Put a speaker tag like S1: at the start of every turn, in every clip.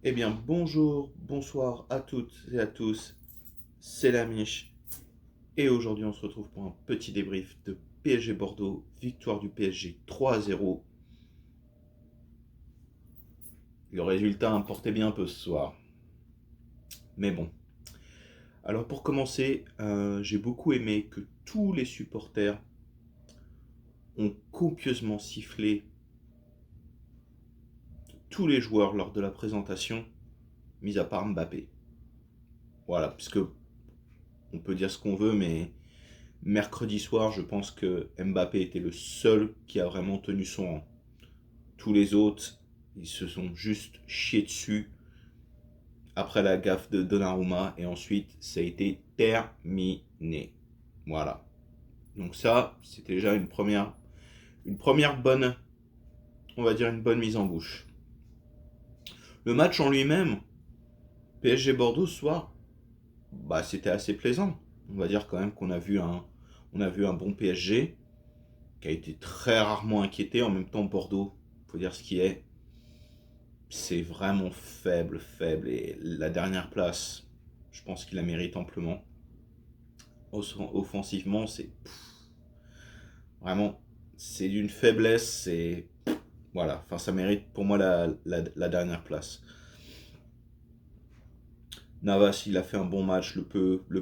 S1: Eh bien, bonjour, bonsoir à toutes et à tous, c'est la Mich, et aujourd'hui on se retrouve pour un petit débrief de PSG Bordeaux, victoire du PSG 3-0. Le résultat importait bien un peu ce soir, mais bon. Alors pour commencer, j'ai beaucoup aimé que tous les supporters ont copieusement sifflé tous les joueurs lors de la présentation, mis à part Mbappé. Voilà, puisque on peut dire ce qu'on veut, mais mercredi soir, je pense que Mbappé était le seul qui a vraiment tenu son rang. Tous les autres, ils se sont juste chiés dessus après la gaffe de Donnarumma et ensuite ça a été terminé. Voilà. Donc ça, c'était déjà une première bonne, on va dire une bonne mise en bouche. Le match en lui-même, PSG Bordeaux ce soir, bah c'était assez plaisant. On va dire quand même qu'on a vu un bon PSG qui a été très rarement inquiété. En même temps, Bordeaux, faut dire ce qui est, c'est vraiment faible, faible. Et la dernière place, je pense qu'il la mérite amplement. Offensivement, c'est vraiment, c'est d'une faiblesse. C'est voilà, enfin, ça mérite pour moi la dernière place. Navas, il a fait un bon match. Le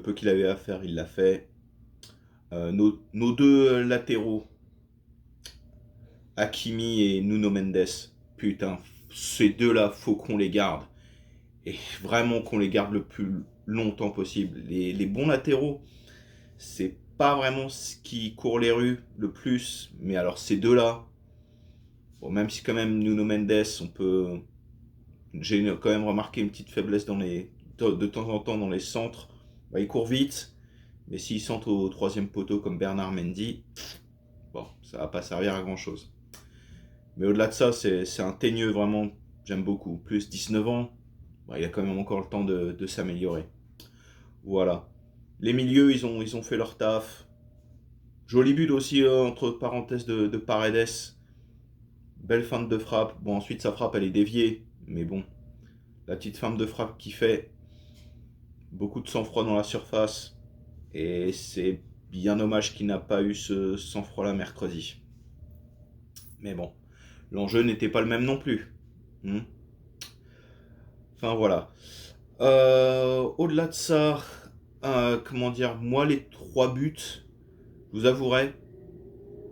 S1: peu qu'il avait à faire, il l'a fait. Nos deux latéraux, Hakimi et Nuno Mendes, putain, ces deux-là, faut qu'on les garde. Et vraiment qu'on les garde le plus longtemps possible. Les bons latéraux, c'est pas vraiment ce qui court les rues le plus, mais alors ces deux-là, bon, même si quand même Nuno Mendes, j'ai quand même remarqué une petite faiblesse de temps en temps dans les centres. Bah, il court vite, mais s'il centre au troisième poteau comme Bernard Mendy, bon, ça va pas servir à grand chose. Mais au-delà de ça, c'est un teigneux vraiment, j'aime beaucoup. Plus 19 ans, bah, il a quand même encore le temps de s'améliorer. Voilà. Les milieux, ils ont fait leur taf. Joli but aussi, entre parenthèses, de Paredes. Belle feinte de frappe. Bon, ensuite, sa frappe, elle est déviée. Mais bon, la petite feinte de frappe qui fait beaucoup de sang-froid dans la surface. Et c'est bien dommage qu'il n'a pas eu ce sang-froid-là mercredi. Mais bon, l'enjeu n'était pas le même non plus. Hmm. Enfin, voilà. Au-delà de ça, comment dire, moi, les trois buts, je vous avouerai,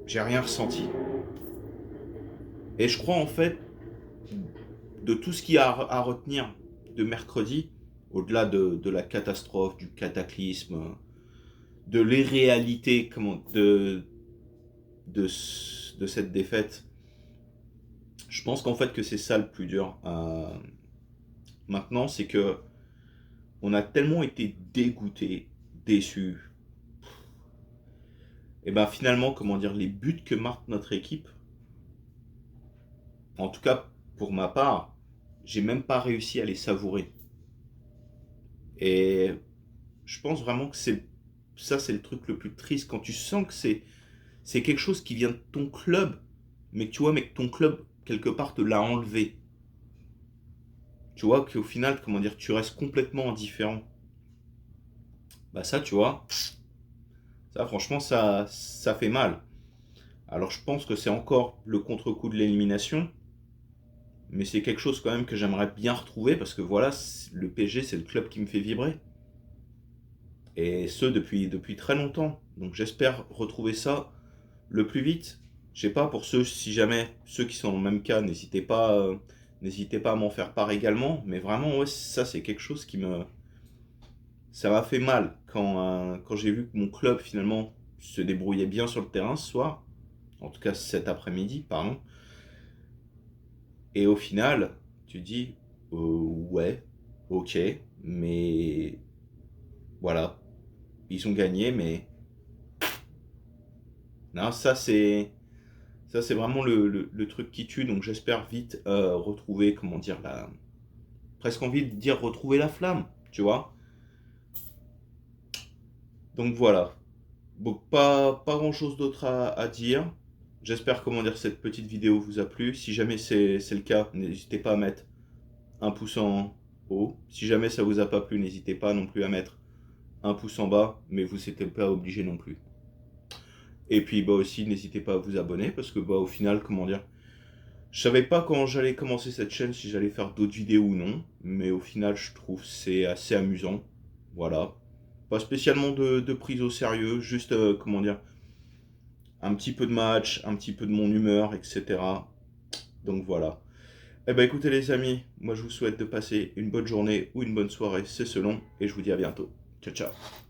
S1: j'ai rien ressenti. Et je crois en fait, de tout ce qu'il y a à retenir de mercredi, au-delà de la catastrophe, du cataclysme, de l'irréalité de, de cette défaite, je pense qu'en fait que c'est ça le plus dur. Maintenant, c'est que on a tellement été dégoûtés, déçus. Et ben finalement, comment dire, les buts que marque notre équipe, en tout cas pour ma part, j'ai même pas réussi à les savourer. Et je pense vraiment que c'est le truc le plus triste quand tu sens que c'est quelque chose qui vient de ton club, mais que tu vois, mais que ton club quelque part te l'a enlevé. Tu vois qu'au final, comment dire, tu restes complètement indifférent. Bah ça, tu vois, ça franchement, ça fait mal. Alors je pense que c'est encore le contre-coup de l'élimination, mais c'est quelque chose quand même que j'aimerais bien retrouver parce que voilà, le PSG, c'est le club qui me fait vibrer. Et ce depuis très longtemps. Donc j'espère retrouver ça le plus vite. Je sais pas, pour ceux, si jamais, ceux qui sont dans le même cas, n'hésitez pas à m'en faire part également. Mais vraiment, ouais, ça c'est quelque chose ça m'a fait mal quand j'ai vu que mon club finalement se débrouillait bien sur le terrain ce soir. En tout cas cet après-midi, pardon. Et au final, tu te dis, ouais, ok, mais voilà, ils ont gagné, mais non, ça c'est vraiment le truc qui tue. Donc j'espère vite retrouver, comment dire, presque envie de dire retrouver la flamme, tu vois. Donc voilà. Donc pas grand chose d'autre à dire. J'espère, comment dire, cette petite vidéo vous a plu. Si jamais c'est le cas, n'hésitez pas à mettre un pouce en haut. Si jamais ça vous a pas plu, n'hésitez pas non plus à mettre un pouce en bas, mais vous n'êtes pas obligé non plus. Et puis bah aussi, n'hésitez pas à vous abonner, parce que bah au final, comment dire, je savais pas quand j'allais commencer cette chaîne si j'allais faire d'autres vidéos ou non, mais au final, je trouve c'est assez amusant. Voilà. Pas spécialement de prise au sérieux, juste, comment dire, un petit peu de match, un petit peu de mon humeur, etc. Donc voilà. Eh ben écoutez les amis, moi je vous souhaite de passer une bonne journée ou une bonne soirée, c'est selon, et je vous dis à bientôt. Ciao ciao.